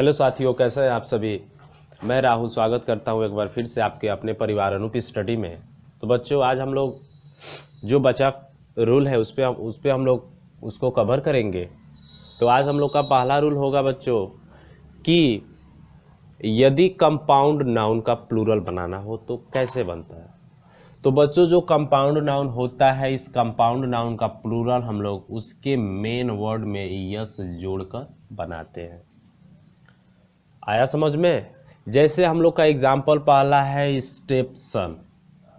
Hello साथियों, कैसे हैं आप सभी। मैं राहुल स्वागत करता हूं एक बार फिर से आपके अपने परिवार अनूप स्टडी में। तो बच्चों, आज हम लोग जो बचा रूल है उस पे हम लोग उसको कवर करेंगे। तो आज हम लोग का पहला रूल होगा बच्चों कि यदि कंपाउंड नाउन का प्लूरल बनाना हो तो कैसे बनता है। तो बच्चों, जो कंपाउंड नाउन होता है, इस कंपाउंड नाउन का प्लूरल हम लोग उसके मेन वर्ड में यस जोड़कर बनाते हैं। आया समझ में। जैसे हम लोग का एग्जाम्पल पहला है स्टेप सन।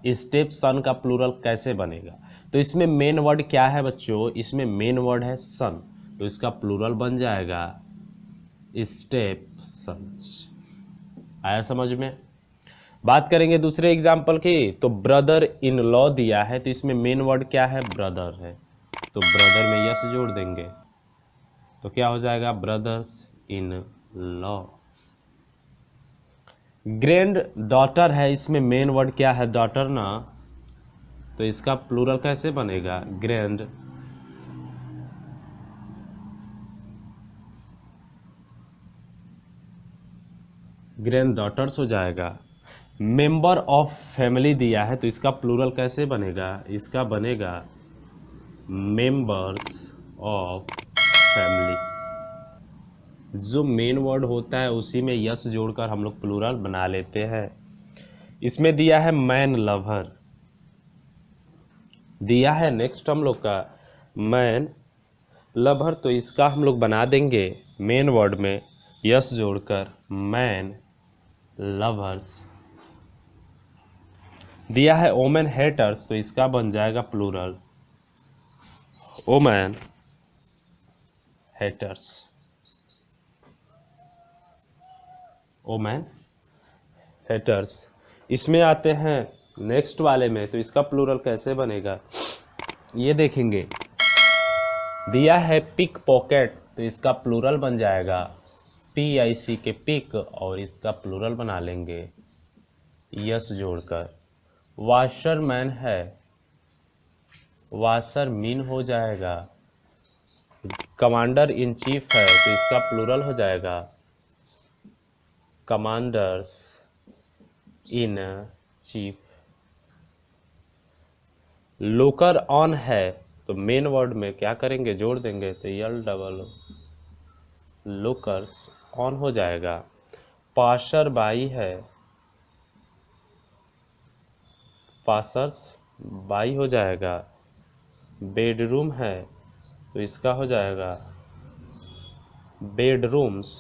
स्टेप सन का प्लूरल कैसे बनेगा। तो इसमें मेन वर्ड क्या है बच्चों, इसमें मेन वर्ड है सन, तो इसका प्लूरल बन जाएगा स्टेप सन्स। आया समझ में। बात करेंगे दूसरे एग्जाम्पल की। तो ब्रदर इन लॉ दिया है, तो इसमें मेन वर्ड क्या है, ब्रदर है, तो ब्रदर में यस जोड़ देंगे तो क्या हो जाएगा, brothers in law. Grand daughter है, इसमें मेन वर्ड क्या है, डॉटर ना, तो इसका प्लूरल कैसे बनेगा, ग्रैंड ग्रैंड डॉटर्स हो जाएगा। मेंबर ऑफ फैमिली दिया है, तो इसका प्लूरल कैसे बनेगा, इसका बनेगा मेंबर्स ऑफ फैमिली। जो मेन वर्ड होता है उसी में यस जोड़कर हम लोग प्लूरल बना लेते हैं। इसमें दिया है मैन लवर दिया है, नेक्स्ट हम लोग का मैन लवर, तो इसका हम लोग बना देंगे मेन वर्ड में यस जोड़कर मैन लवर्स। दिया है ओमेन हेटर्स, तो इसका बन जाएगा plural women haters. Women haters. इसमें आते हैं नेक्स्ट वाले में, तो इसका प्लूरल कैसे बनेगा ये देखेंगे। दिया है पिक पॉकेट, तो इसका प्लूरल बन जाएगा PIC के पिक, और इसका प्लूरल बना लेंगे यस जोड़कर। वाशरमैन है, वाशर मीन हो जाएगा। कमांडर इन चीफ है, तो इसका प्लूरल हो जाएगा commanders in chief. Looker on है, तो मेन वर्ड में क्या करेंगे, जोड़ देंगे, तो यल डबल लोकर्स ऑन हो जाएगा। पाशर बाई है, पासर्स बाई हो जाएगा। बेडरूम है, तो इसका हो जाएगा बेडरूम्स।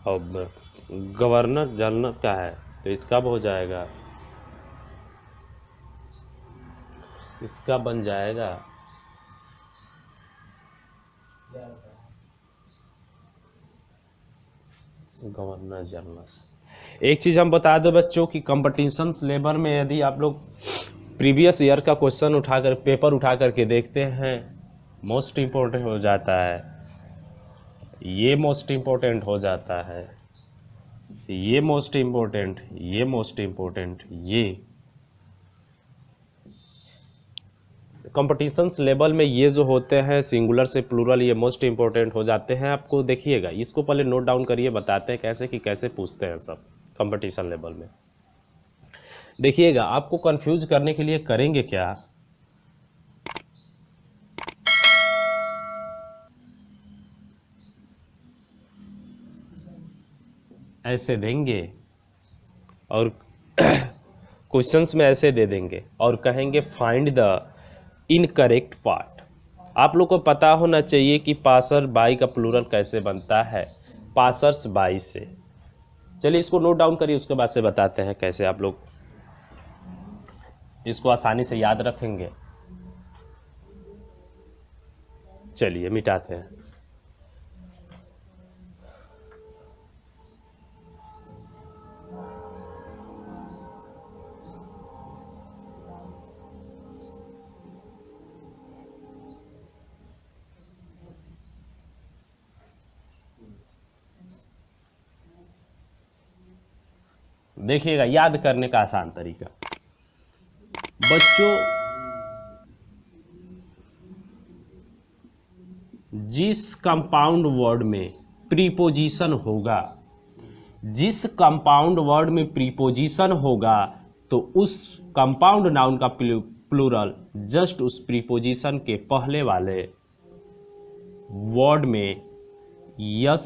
और गवर्नर जनरल का है, तो इसका हो जाएगा, इसका बन जाएगा गवर्नर जनरल। एक चीज़ हम बता दो बच्चों कि कंपटीशन लेवल में यदि आप लोग प्रीवियस ईयर का क्वेश्चन उठाकर पेपर उठा करके देखते हैं, मोस्ट इम्पोर्टेंट हो जाता है, ये मोस्ट इम्पोर्टेंट हो जाता है, ये मोस्ट इम्पोर्टेंट, ये मोस्ट इम्पोर्टेंट, ये कंपटीशंस लेवल में ये जो होते हैं सिंगुलर से प्लूरल, ये मोस्ट इम्पोर्टेंट हो जाते हैं। आपको देखिएगा, इसको पहले नोट डाउन करिए, बताते हैं कैसे कि कैसे पूछते हैं सब कंपटीशन लेवल में। देखिएगा, आपको कंफ्यूज करने के लिए करेंगे क्या, ऐसे देंगे और क्वेश्चंस में ऐसे दे देंगे और कहेंगे फाइंड द इनकरेक्ट पार्ट। आप लोग को पता होना चाहिए कि पासर बाई का प्लूरल कैसे बनता है, पासर्स बाई से। चलिए इसको नोट डाउन करिए, उसके बाद से बताते हैं कैसे आप लोग इसको आसानी से याद रखेंगे। चलिए मिटाते हैं। देखिएगा, याद करने का आसान तरीका बच्चों, जिस कंपाउंड वर्ड में प्रीपोजिशन होगा, जिस कंपाउंड वर्ड में प्रीपोजिशन होगा तो उस कंपाउंड नाउन का प्लूरल जस्ट उस प्रीपोजिशन के पहले वाले वर्ड में यस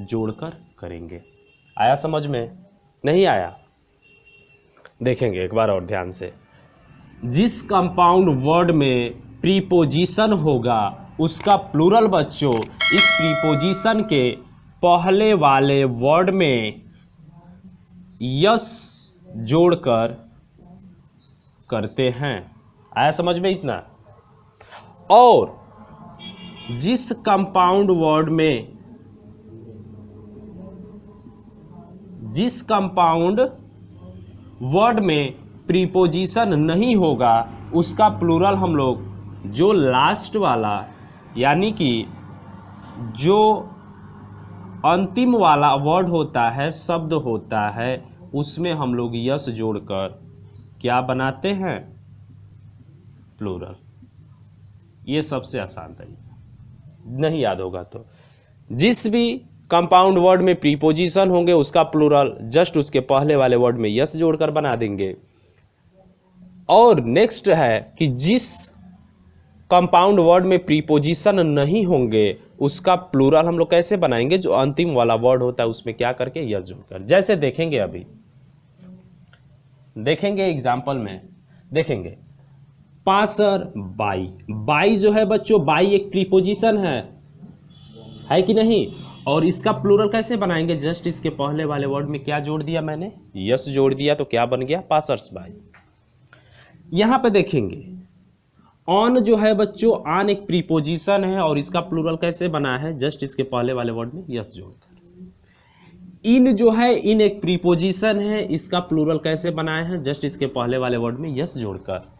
जोड़कर करेंगे। आया समझ में? नहीं आया? देखेंगे एक बार और ध्यान से। जिस कंपाउंड वर्ड में प्रीपोजिशन होगा उसका प्लूरल बच्चों इस प्रीपोजिशन के पहले वाले वर्ड में यस जोड़कर करते हैं। आया समझ में इतना? और जिस कंपाउंड वर्ड में प्रीपोजिशन नहीं होगा उसका प्लूरल हम लोग जो लास्ट वाला यानी कि जो अंतिम वाला वर्ड होता है, शब्द होता है, उसमें हम लोग यस जोड़कर क्या बनाते हैं? प्लूरल। ये सबसे आसान तरीका, नहीं याद होगा तो जिस भी कंपाउंड वर्ड में प्रीपोजिशन होंगे उसका प्लूरल जस्ट उसके पहले वाले वर्ड में यस जोड़कर बना देंगे। और नेक्स्ट है कि जिस कंपाउंड वर्ड में प्रीपोजिशन नहीं होंगे उसका प्लूरल हम लोग कैसे बनाएंगे? जो अंतिम वाला वर्ड होता है उसमें क्या करके? यस जोड़कर। जैसे देखेंगे, अभी देखेंगे एग्जाम्पल में देखेंगे। पासर बाई, बाई जो है बच्चों, बाई एक प्रीपोजिशन है कि नहीं? और इसका प्लूरल कैसे बनाएंगे? जस्ट इसके पहले वाले वर्ड में क्या जोड़ दिया मैंने? यस जोड़ दिया, तो क्या बन गया? Passers by. यहां पे देखेंगे ऑन जो है बच्चों, ऑन एक प्रीपोजिशन है और इसका प्लूरल कैसे बना है? जस्ट इसके पहले वाले वर्ड में यस जोड़कर। इन जो है, इन एक प्रीपोजिशन है, इसका प्लूरल कैसे बनाए हैं? जस्ट इसके पहले वाले वर्ड में यस जोड़कर।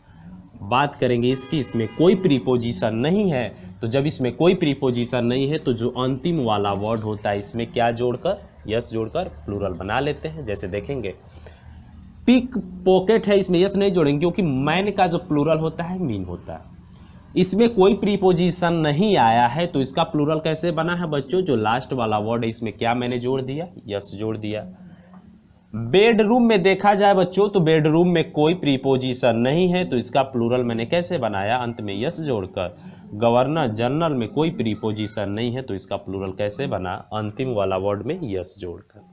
बात करेंगे इसकी, इसमें कोई प्रीपोजिशन नहीं है, तो जब इसमें कोई प्रीपोजिशन नहीं है तो जो अंतिम वाला वर्ड होता है इसमें क्या जोड़कर? यस जोड़कर प्लूरल बना लेते हैं। जैसे देखेंगे पिक पॉकेट है, इसमें यस नहीं जोड़ेंगे क्योंकि मैन का जो प्लूरल होता है मीन होता है। इसमें कोई प्रीपोजिशन नहीं आया है तो इसका प्लूरल कैसे बना है बच्चों? जो लास्ट वाला वर्ड है इसमें क्या मैंने जोड़ दिया? यस जोड़ दिया। बेडरूम में देखा जाए बच्चों तो बेडरूम में कोई प्रीपोजिशन नहीं है तो इसका प्लूरल मैंने कैसे बनाया? अंत में यस जोड़कर। गवर्नर जनरल में कोई प्रीपोजिशन नहीं है तो इसका प्लूरल कैसे बना? अंतिम वाला वर्ड में यस जोड़कर।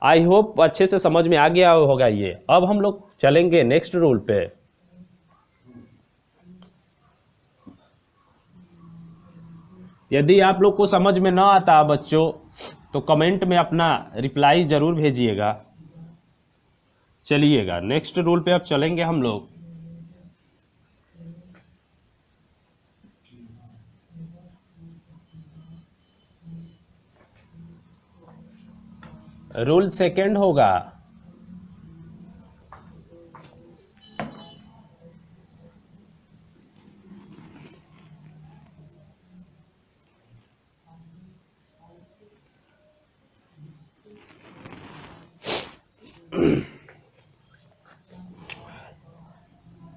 आई होप अच्छे से समझ में आ गया होगा ये। अब हम लोग चलेंगे नेक्स्ट रूल पे। यदि आप लोग को समझ में ना आता बच्चों तो कमेंट में अपना रिप्लाई जरूर भेजिएगा। चलिएगा नेक्स्ट रूल पे अब चलेंगे हम लोग। रूल सेकंड होगा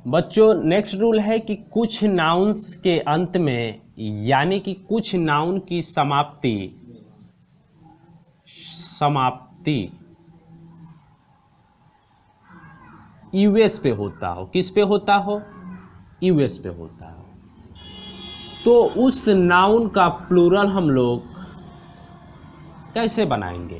बच्चों, नेक्स्ट रूल है कि कुछ नाउन्स के अंत में यानी कि कुछ नाउन की समाप्ति यूएस पे होता हो। किस पे होता हो? यूएस पे होता हो। तो उस नाउन का प्लूरल हम लोग कैसे बनाएंगे?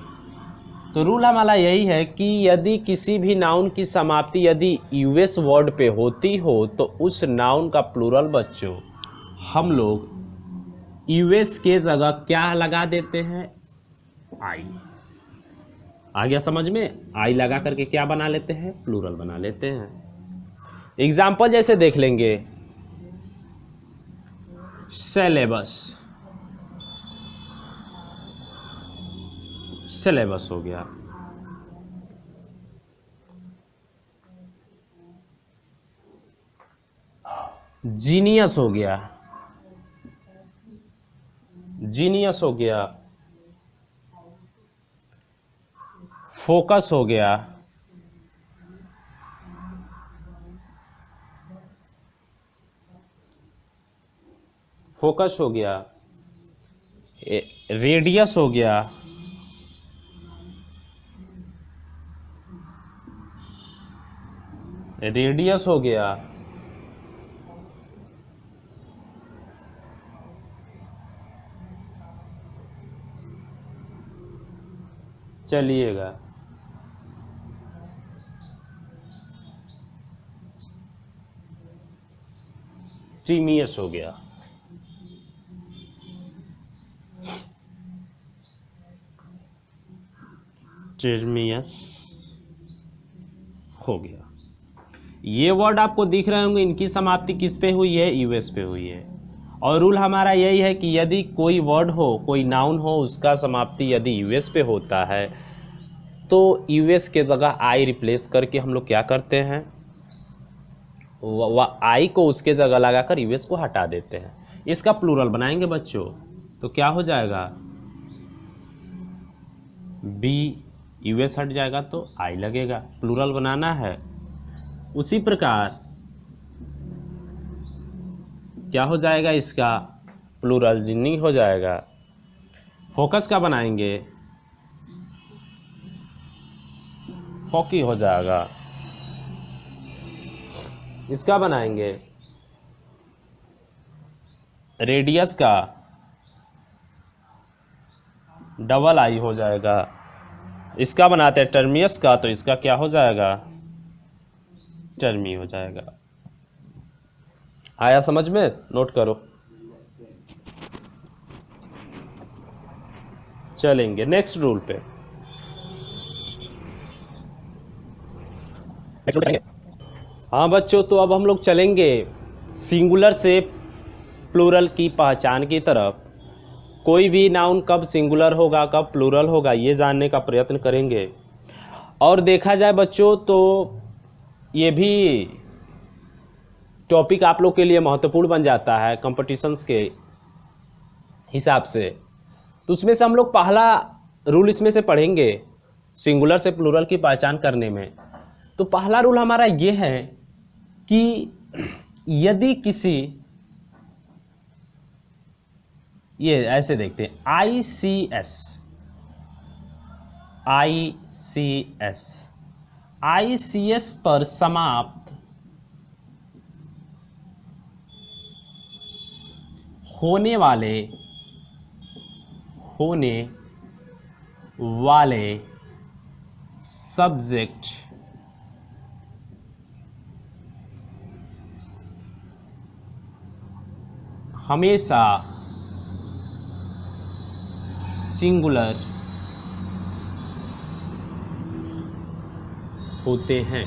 तो रूल हमारा यही है कि यदि किसी भी नाउन की समाप्ति यदि यूएस वर्ड पे होती हो तो उस नाउन का प्लूरल बच्चों हम लोग यूएस के जगह क्या लगा देते हैं? आई। आ गया समझ में? आई लगा करके क्या बना लेते हैं? प्लूरल बना लेते हैं। एग्जाम्पल जैसे देख लेंगे, सिलेबस, सिलेबस हो गया। जीनियस हो गया, जीनियस हो गया। फोकस हो गया, फोकस हो गया। रेडियस हो गया, रेडियस हो गया, चलिएगा, टीमियस हो गया, टीमियस हो गया। ये वर्ड आपको दिख रहे होंगे, इनकी समाप्ति किस पे हुई है? यूएस पे हुई है। और रूल हमारा यही है कि यदि कोई वर्ड हो, कोई नाउन हो, उसका समाप्ति यदि यूएस पे होता है तो यूएस के जगह आई रिप्लेस करके हम लोग क्या करते हैं, आई को उसके जगह लगाकर यूएस को हटा देते हैं। इसका प्लूरल बनाएंगे बच्चों, तो क्या हो जाएगा? बी यूएस हट जाएगा तो आई लगेगा, प्लूरल बनाना है। उसी प्रकार क्या हो जाएगा? इसका प्लूरल जिन्नी हो जाएगा। फोकस का बनाएंगे, फॉकी हो जाएगा। इसका बनाएंगे रेडियस का डबल आई हो जाएगा। इसका बनाते हैं टर्मियस का, तो इसका क्या हो जाएगा? टर्मी हो जाएगा। आया समझ में? नोट करो। चलेंगे नेक्स्ट रूल पे। हाँ बच्चों, तो अब हम लोग चलेंगे सिंगुलर से प्लूरल की पहचान की तरफ। कोई भी नाउन कब सिंगुलर होगा, कब प्लूरल होगा, ये जानने का प्रयत्न करेंगे। और देखा जाए बच्चों तो ये भी टॉपिक आप लोग के लिए महत्वपूर्ण बन जाता है कंपटीशंस के हिसाब से। तो उसमें से हम लोग पहला रूल इसमें से पढ़ेंगे सिंगुलर से प्लूरल की पहचान करने में। तो पहला रूल हमारा ये है कि यदि किसी, ये ऐसे देखते हैं, ICS पर समाप्त होने वाले सब्जेक्ट हमेशा सिंगुलर होते हैं।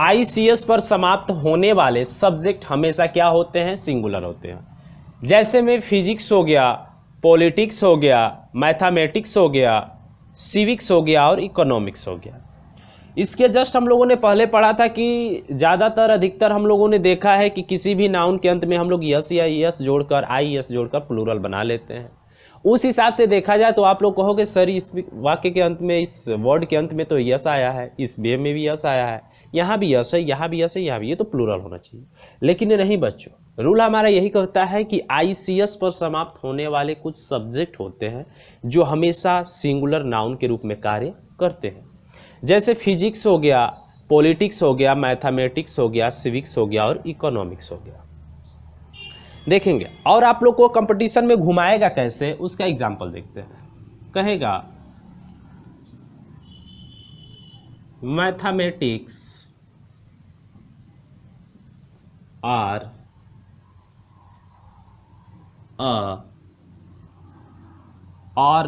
ICS पर समाप्त होने वाले सब्जेक्ट हमेशा क्या होते हैं? सिंगुलर होते हैं। जैसे में फिजिक्स हो गया, पॉलिटिक्स हो गया, मैथमेटिक्स हो गया, सिविक्स हो गया और इकोनॉमिक्स हो गया। इसके जस्ट हम लोगों ने पहले पढ़ा था कि ज़्यादातर अधिकतर हम लोगों ने देखा है कि किसी भी नाउन के अंत में हम लोग यस या यस जोड़कर, IES जोड़कर प्लूरल बना लेते हैं। उस हिसाब से देखा जाए तो आप लोग कहोगे सर इस वाक्य के अंत में, इस वर्ड के अंत में तो यस आया है, इस बे में भी यस आया है, यहाँ भी यस है, यहाँ भी यस है, यहाँ भी, ये तो प्लूरल होना चाहिए। लेकिन नहीं बच्चों, रूल हमारा यही कहता है कि ICS पर समाप्त होने वाले कुछ सब्जेक्ट होते हैं जो हमेशा सिंगुलर नाउन के रूप में कार्य करते हैं। जैसे फिजिक्स हो गया, पॉलिटिक्स हो गया, मैथमेटिक्स हो गया, सिविक्स हो गया और इकोनॉमिक्स हो गया। देखेंगे और आप लोग को कंपटीशन में घुमाएगा कैसे, उसका एग्जाम्पल देखते हैं। कहेगा mathematics are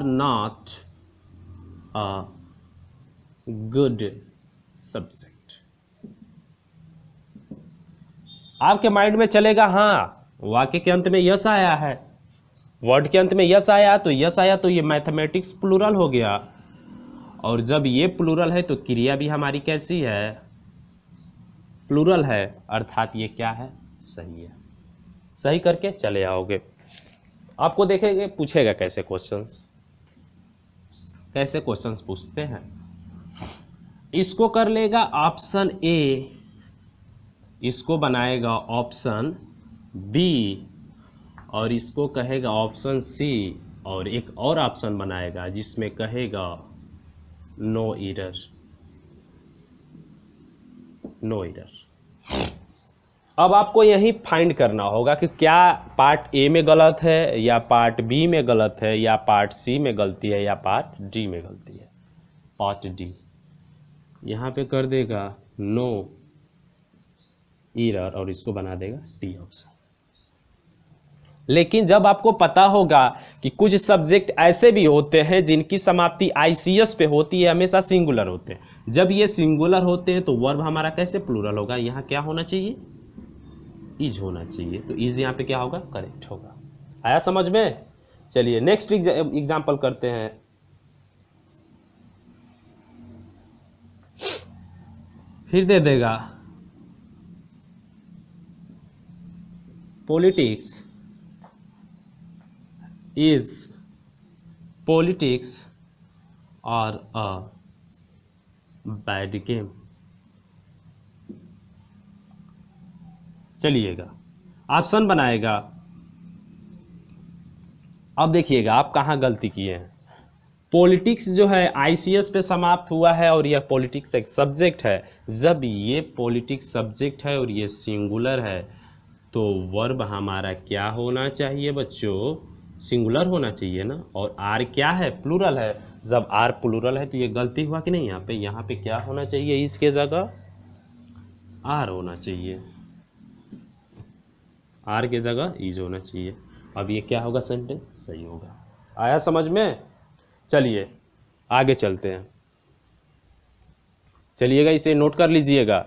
not a good subject. आपके माइंड में चलेगा हाँ, वाक्य के अंत में यस आया है, वर्ड के अंत में यस आया, तो यस आया तो ये मैथमेटिक्स प्लूरल हो गया। और जब ये प्लूरल है तो क्रिया भी हमारी कैसी है? प्लूरल है, अर्थात ये क्या है? सही है। सही करके चले आओगे। आपको देखेंगे पूछेगा कैसे क्वेश्चंस, कैसे क्वेश्चंस पूछते हैं। इसको कर लेगा ऑप्शन ए, इसको बनाएगा ऑप्शन बी, और इसको कहेगा ऑप्शन सी, और एक और ऑप्शन बनाएगा जिसमें कहेगा नो एरर, नो एरर। अब आपको यही फाइंड करना होगा कि क्या पार्ट ए में गलत है, या पार्ट बी में गलत है, या पार्ट सी में गलती है, या पार्ट डी में गलती है। पार्ट डी यहाँ पे कर देगा नो एरर और इसको बना देगा डी ऑप्शन। लेकिन जब आपको पता होगा कि कुछ सब्जेक्ट ऐसे भी होते हैं जिनकी समाप्ति आईसीएस पे होती है, हमेशा सिंगुलर होते हैं, जब ये सिंगुलर होते हैं तो वर्ब हमारा कैसे प्लूरल होगा, यहाँ क्या होना चाहिए, इज होना चाहिए। तो इज यहाँ पे क्या होगा, करेक्ट होगा। आया समझ में? चलिए नेक्स्ट एग्जाम्पल करते हैं। फिर दे देगा politics is, politics are a bad game. चलिएगा ऑप्शन बनाएगा। अब देखिएगा आप कहाँ गलती किए हैं। पॉलिटिक्स जो है आईसीएस पे समाप्त हुआ है और यह पॉलिटिक्स एक सब्जेक्ट है। जब ये पॉलिटिक्स सब्जेक्ट है और ये सिंगुलर है तो वर्ब हमारा क्या होना चाहिए बच्चों, सिंगुलर होना चाहिए ना। और आर क्या है, प्लूरल है। जब आर प्लूरल है तो ये गलती हुआ कि नहीं, यहाँ पे क्या होना चाहिए, इसके जगह आर होना चाहिए, आर के जगह इज होना चाहिए। अब ये क्या होगा, सेंटेंस सही होगा। आया समझ में? चलिए आगे चलते हैं। चलिएगा इसे नोट कर लीजिएगा।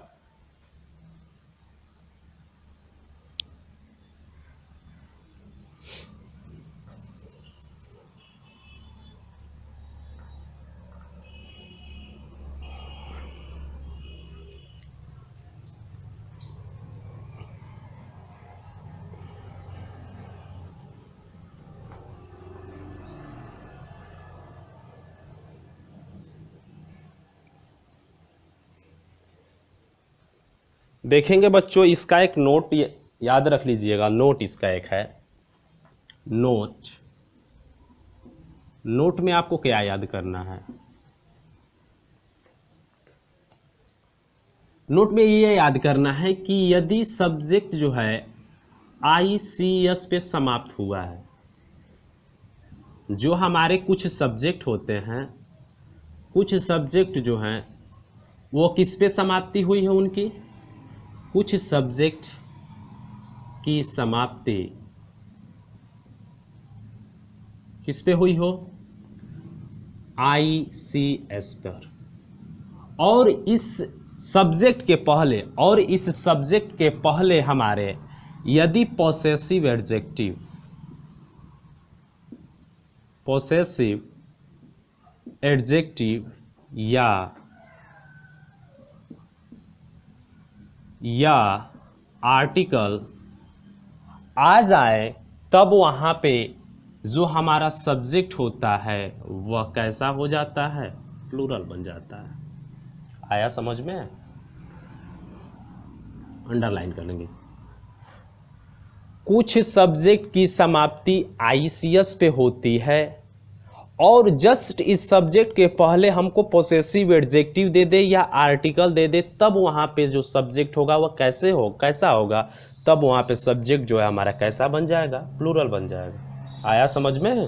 देखेंगे बच्चों, इसका एक नोट याद रख लीजिएगा। नोट इसका एक है, नोट। नोट में आपको क्या याद करना है, नोट में ये याद करना है कि यदि सब्जेक्ट जो है आईसीएस पे समाप्त हुआ है, जो हमारे कुछ सब्जेक्ट होते हैं, कुछ सब्जेक्ट जो हैं वो किस पे समाप्ति हुई है उनकी, कुछ सब्जेक्ट की समाप्ति किस पे हुई हो, आईसीएस पर। और इस सब्जेक्ट के पहले हमारे यदि पॉसेसिव एडजेक्टिव या आर्टिकल आ जाए, तब वहाँ पे जो हमारा सब्जेक्ट होता है वह कैसा हो जाता है, प्लूरल बन जाता है। आया समझ में? अंडरलाइन कर लेंगे। कुछ सब्जेक्ट की समाप्ति आईसीएस पे होती है और जस्ट इस सब्जेक्ट के पहले हमको पोसेसिव एडजेक्टिव दे दे या आर्टिकल दे दे, तब वहाँ पे जो सब्जेक्ट होगा वह कैसा होगा, तब वहाँ पे सब्जेक्ट जो है हमारा कैसा बन जाएगा, प्लूरल बन जाएगा। आया समझ में?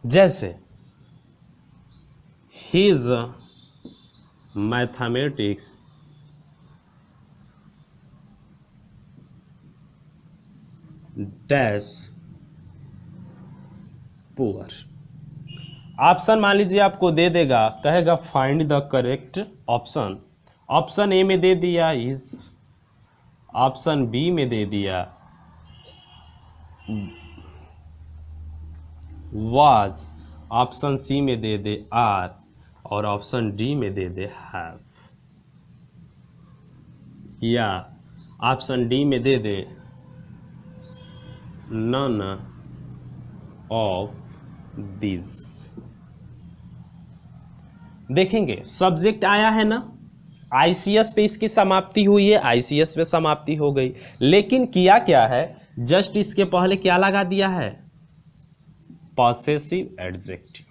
जैसे his mathematics dash poor. Option मान लीजिए आपको दे देगा, कहेगा find the correct option. Option A में दे दिया इज, ऑप्शन बी में दे दिया वाज, ऑप्शन सी में दे दे आर, और ऑप्शन डी में दे दे हैव, या ऑप्शन डी में दे दे none of these। देखेंगे सब्जेक्ट आया है ना, आईसीएस पे इसकी समाप्ति हुई है, आईसीएस पे समाप्ति हो गई, लेकिन किया क्या है, जस्ट इसके पहले क्या लगा दिया है, पॉसेसिव एडजेक्टिव।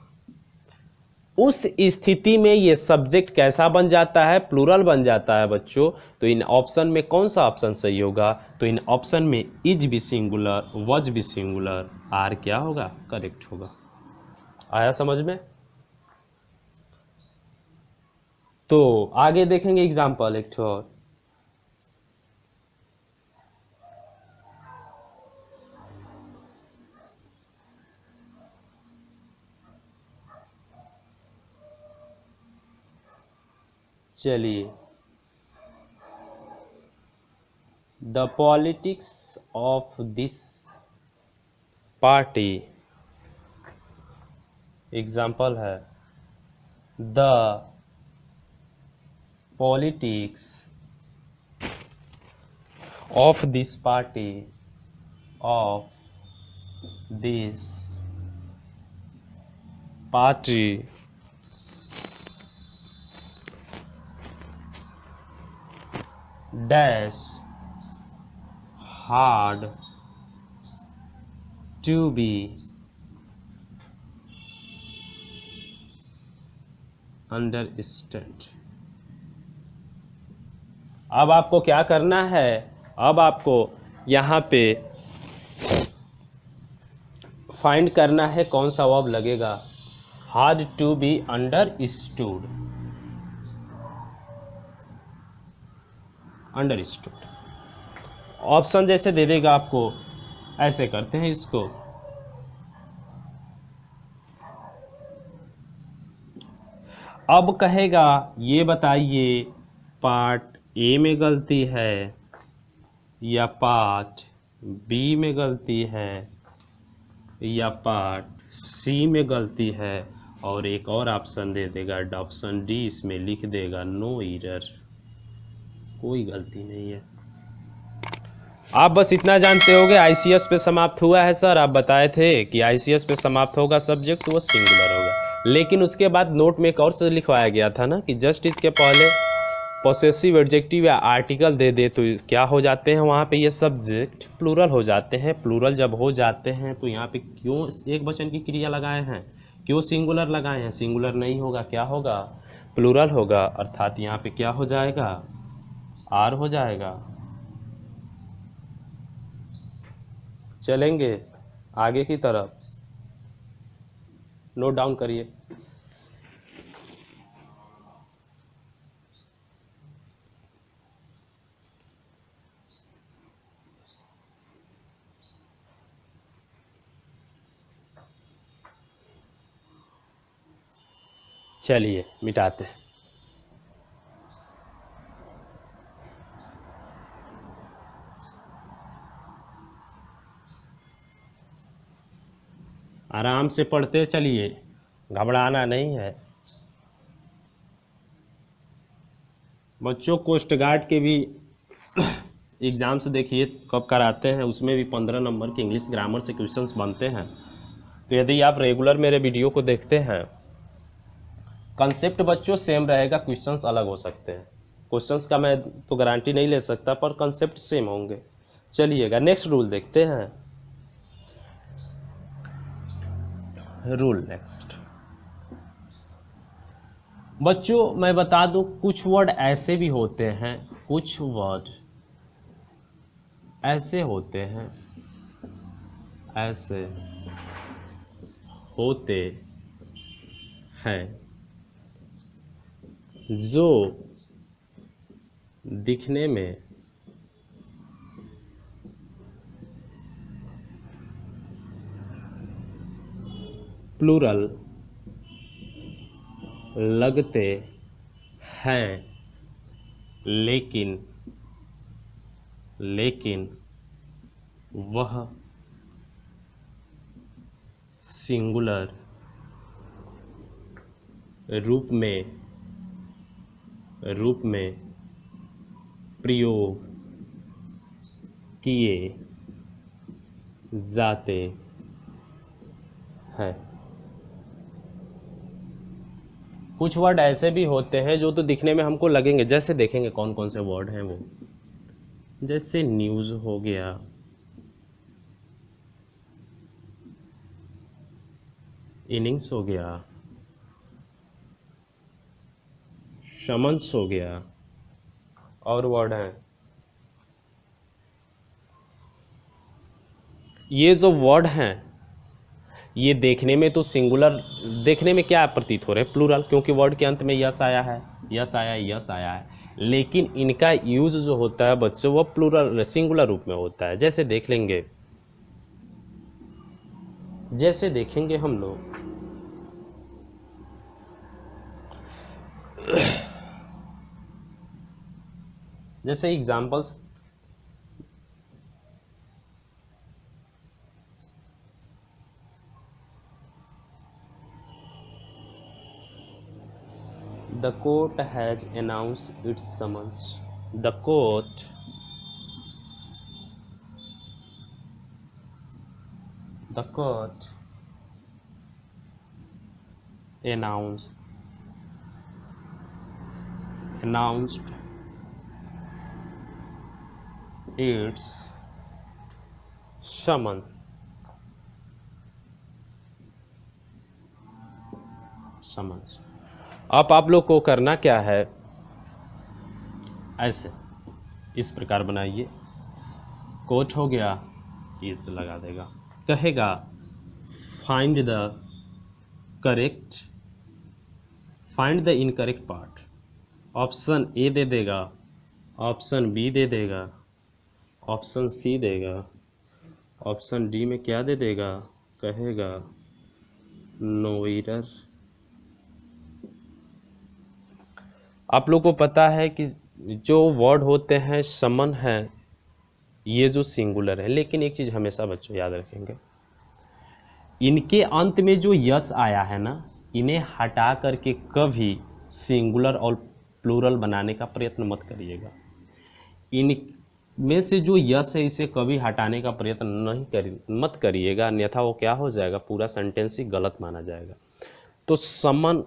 उस स्थिति में ये सब्जेक्ट कैसा बन जाता है, प्लूरल बन जाता है बच्चों। तो इन ऑप्शन में कौन सा ऑप्शन सही होगा, तो इन ऑप्शन में इज भी सिंगुलर, वज भी सिंगुलर, आर क्या होगा, करेक्ट होगा। आया समझ में। तो आगे देखेंगे एग्जाम्पल एक ठो और। चलिए, the politics of this party, example है the politics of this party, of this party dash hard to be understood। अब आपको क्या करना है, अब आपको यहाँ पे फाइंड करना है कौन सा वर्ब लगेगा, hard to be understood, understood. Option जैसे दे देगा आपको, ऐसे करते हैं इसको, अब कहेगा ये बताइए पार्ट ए में गलती है या पार्ट बी में गलती है या पार्ट सी में गलती है, और एक और ऑप्शन दे देगा, ऑप्शन डी इसमें लिख देगा, नो एरर, कोई गलती नहीं है। आप बस इतना जानते होगे आईसीएस पे समाप्त हुआ है सर, आप बताए थे कि आईसीएस पे समाप्त होगा सब्जेक्ट तो वो सिंगुलर होगा, लेकिन उसके बाद नोट में एक और से लिखवाया गया था ना कि जस्ट इसके पहले पॉसेसिव एडजेक्टिव या आर्टिकल दे दे तो क्या हो जाते हैं वहाँ पे, ये सब्जेक्ट प्लूरल हो जाते हैं। प्लूरल जब हो जाते हैं तो यहाँ पे क्यों एक वचन की क्रिया लगाए हैं, क्यों सिंगुलर लगाए हैं, सिंगुलर नहीं होगा, क्या होगा, प्लूरल होगा, अर्थात यहाँ पे क्या हो जाएगा, आर हो जाएगा। चलेंगे आगे की तरफ, नोट डाउन करिए। चलिए मिटाते हैं। आराम से पढ़ते चलिए, घबराना नहीं है बच्चों। कोस्ट गार्ड के भी एग्जाम्स देखिए कब कराते हैं, उसमें भी 15 नंबर के इंग्लिश ग्रामर से क्वेश्चंस बनते हैं। तो यदि आप रेगुलर मेरे वीडियो को देखते हैं, कंसेप्ट बच्चों सेम रहेगा, क्वेश्चंस अलग हो सकते हैं। क्वेश्चंस का मैं तो गारंटी नहीं ले सकता, पर कंसेप्ट सेम होंगे। चलिएगा नेक्स्ट रूल देखते हैं। रूल नेक्स्ट बच्चों मैं बता दूं, कुछ वर्ड ऐसे भी होते हैं, कुछ वर्ड ऐसे होते हैं, ऐसे होते हैं जो दिखने में प्लूरल लगते हैं, लेकिन वह सिंगुलर रूप में प्रयोग किए जाते हैं। कुछ वर्ड ऐसे भी होते हैं जो तो दिखने में हमको लगेंगे, जैसे देखेंगे कौन कौन से वर्ड हैं वो, जैसे न्यूज़ हो गया, इनिंग्स हो गया, समन्स हो गया, और वर्ड हैं। ये जो वर्ड हैं ये देखने में तो सिंगुलर, देखने में क्या प्रतीत हो रहे हैं, प्लूरल, क्योंकि वर्ड के अंत में यस आया है, यस आया है, यस आया है, लेकिन इनका यूज जो होता है बच्चों वो प्लूरल सिंगुलर रूप में होता है। जैसे देख लेंगे, जैसे देखेंगे हम लोग, जैसे examples, The court has announced its summons. The court announced its summons. अब आप लोग को करना क्या है, ऐसे इस प्रकार बनाइए, कोट हो गया, इस लगा देगा, कहेगा find the incorrect part, option A दे देगा, ऑप्शन बी दे देगा, ऑप्शन सी देगा, ऑप्शन डी में क्या दे देगा, कहेगा नो एरर। आप लोग को पता है कि जो वर्ड होते हैं समन है, ये जो सिंगुलर है, लेकिन एक चीज़ हमेशा बच्चों याद रखेंगे, इनके अंत में जो यस आया है ना, इन्हें हटा करके कभी सिंगुलर और प्लूरल बनाने का प्रयत्न मत करिएगा। इनमें से जो यस है इसे कभी हटाने का प्रयत्न मत करिएगा, अन्यथा वो क्या हो जाएगा, पूरा सेंटेंस ही गलत माना जाएगा। तो समन,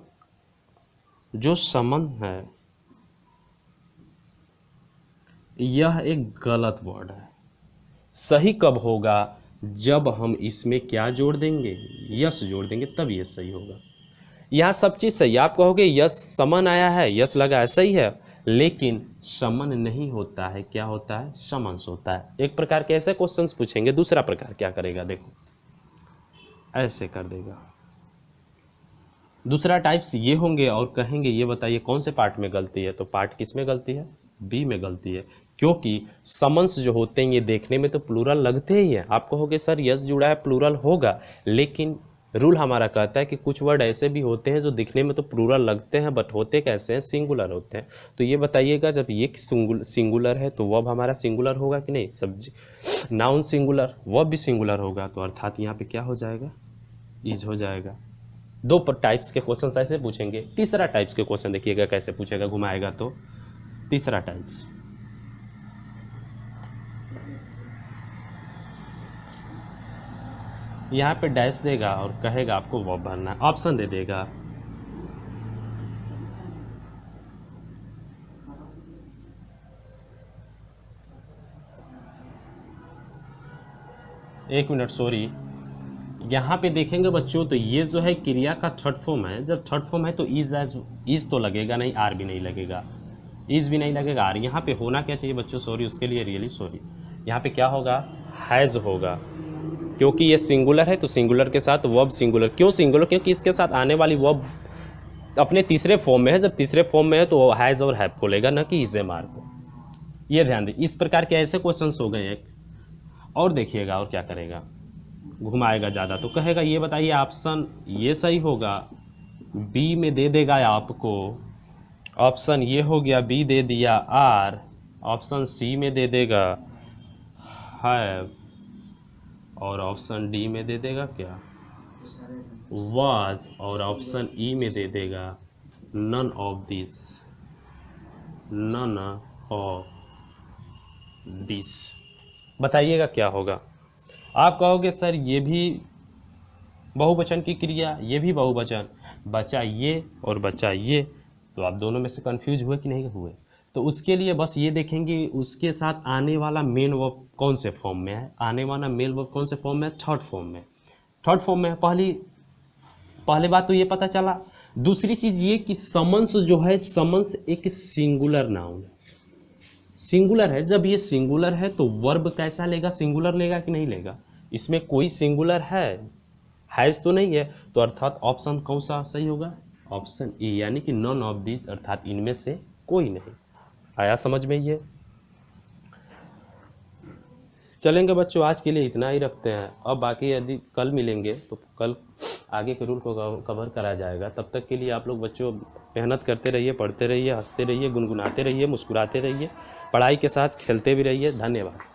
जो समन है यह एक गलत वर्ड है। सही कब होगा, जब हम इसमें क्या जोड़ देंगे, यस जोड़ देंगे, तब ये सही होगा। यहाँ सब चीज़ सही है, आप कहोगे यस समन आया है, यस लगा है, सही है, लेकिन समन नहीं होता है, क्या होता है, समन्स होता है। एक प्रकार के ऐसे क्वेश्चंस पूछेंगे, दूसरा प्रकार क्या करेगा, देखो ऐसे कर देगा। दूसरा टाइप्स ये होंगे और कहेंगे ये बताइए कौन से पार्ट में गलती है, तो पार्ट किस में गलती है, बी में गलती है, क्योंकि समन्स जो होते हैं ये देखने में तो प्लूरल लगते ही हैं। आप कहोगे सर यस जुड़ा है प्लूरल होगा, लेकिन रूल हमारा कहता है कि कुछ वर्ड ऐसे भी होते हैं जो दिखने में तो प्लूरल लगते हैं बट होते कैसे हैं, सिंगुलर होते हैं। तो ये बताइएगा जब ये सिंगुलर है तो वर्ब हमारा सिंगुलर होगा कि नहीं, सब्जी नाउन सिंगुलर, वर्ब भी सिंगुलर होगा, तो अर्थात यहाँ पे क्या हो जाएगा, इज हो जाएगा। दो टाइप्स के क्वेश्चन ऐसे पूछेंगे। तीसरा टाइप्स के क्वेश्चन देखिएगा कैसे पूछेगा, घुमाएगा तो तीसरा टाइप्स, यहाँ पे डैश देगा और कहेगा आपको वर्ब भरना है, ऑप्शन दे देगा, एक मिनट सॉरी, यहाँ पे देखेंगे बच्चों तो ये जो है क्रिया का थर्ड फॉर्म है। जब थर्ड फॉर्म है तो इज तो लगेगा नहीं, आर भी नहीं लगेगा, इज भी नहीं लगेगा, आर। यहाँ पे होना क्या चाहिए बच्चों, सॉरी उसके लिए रियली सॉरी, यहाँ पे क्या होगा, हैज़ होगा, क्योंकि ये सिंगुलर है तो सिंगुलर के साथ वर्ब सिंगुलर। क्यों सिंगुलर, क्योंकि इसके साथ आने वाली वर्ब अपने तीसरे फॉर्म में है। जब तीसरे फॉर्म में है तो हैज़ और हैव बोलेगा, ना कि इज मार को। ये ध्यान दें, इस प्रकार के ऐसे क्वेश्चंस हो गए एक। और देखिएगा और क्या करेगा, घुमाएगा ज़्यादा तो कहेगा ये बताइए ऑप्शन ये सही होगा, बी में दे देगा आपको, ऑप्शन ये हो गया, बी दे दिया आर, ऑप्शन सी में दे देगा हैव, और ऑप्शन डी में दे देगा क्या, वाज, और ऑप्शन ई में दे देगा none of this, none of this. बताइएगा क्या होगा। आप कहोगे सर ये भी बहुवचन की क्रिया, ये भी बहुवचन, बचा ये और बचा ये, तो आप दोनों में से कंफ्यूज हुए कि नहीं हुए? तो उसके लिए बस ये देखेंगे उसके साथ आने वाला मेन वर्ब कौन से फॉर्म में है, आने वाला मेन वर्ब कौन से फॉर्म में है, थर्ड फॉर्म में, थर्ड फॉर्म में है। पहली बात तो ये पता चला। दूसरी चीज ये कि समन्स जो है, समन्स एक सिंगुलर नाउन है, सिंगुलर है। जब ये सिंगुलर है तो वर्ब कैसा लेगा, सिंगुलर लेगा कि नहीं लेगा? इसमें कोई सिंगुलर हैज तो नहीं है, तो अर्थात ऑप्शन कौन सा सही होगा, ऑप्शन ए, यानी कि नॉन ऑफ दिस, अर्थात इनमें से कोई नहीं। आया समझ में ये? चलेंगे बच्चों, आज के लिए इतना ही रखते हैं। अब बाकी यदि कल मिलेंगे तो कल आगे के रूल को कवर करा जाएगा। तब तक के लिए आप लोग बच्चों मेहनत करते रहिए, पढ़ते रहिए, हंसते रहिए, गुनगुनाते रहिए, मुस्कुराते रहिए, पढ़ाई के साथ खेलते भी रहिए। धन्यवाद।